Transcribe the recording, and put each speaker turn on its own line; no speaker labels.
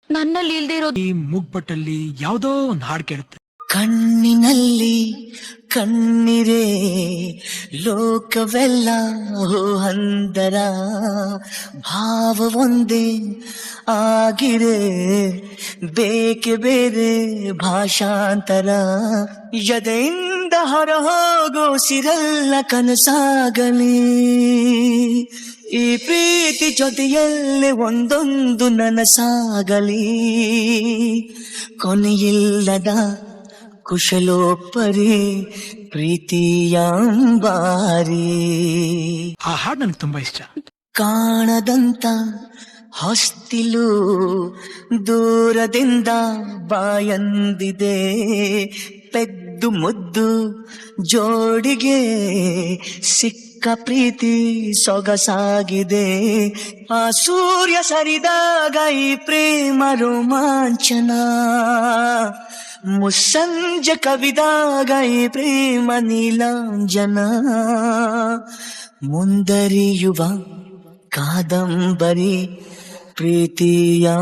ನನ್ನಲ್ಲಿ ಇಲ್ದೇ ಇರೋದು
ಈ ಮೂಗ್ಬಟ್ಟಲ್ಲಿ ಯಾವ್ದೋ ಒಂದು ಹಾಡು ಕೇಳುತ್ತೆ.
ಕಣ್ಣಿನಲ್ಲಿ ಕಣ್ಣಿರೇ ಲೋಕವೆಲ್ಲ ಹಂದರ ಭಾವ ಒಂದೇ ಆಗಿರೆ ಬೇಕೆ ಬೇರೆ ಭಾಷಾಂತರ ಎದೆಯಿಂದ ಹೊರಹೋಗೋ ಸಿರಲ್ಲ ಕನಸಾಗಲಿ ಈ ಪ್ರೀತಿ ಜೊತೆಯಲ್ಲೇ ಒಂದೊಂದು ನನಸಾಗಲಿ ಕೊನೆಯಿಲ್ಲದ ಕುಶಲೋಪರಿ ಪ್ರೀತಿಯಾಂಬಾರಿ.
ಆ ಹಾಡು ನನಗೆ ತುಂಬಾ ಇಷ್ಟ.
ಕಾಣದಂತ ಹೊಸ್ತಿಲು ದೂರದಿಂದ ಬಾಯಂದಿದೆ ಪೆದ್ದು ಮುದ್ದು ಜೋಡಿಗೆ ಸಿಕ್ಕ ಪ್ರೀತಿ ಸೊಗಸಾಗಿದೆ. ಆ ಸೂರ್ಯ ಸರಿದಾಗ ಈ ಪ್ರೇಮ ರೋಮಾಂಚನ ಮುಸ್ಸಂಜೆ ಕವಿದಾಗ ಈ ಪ್ರೇಮ ನೀಲಾಂಜನ ಮುಂದರಿಯುವ ಕಾದಂಬರಿ ಪ್ರೀತಿಯಾಂಬಾರಿ.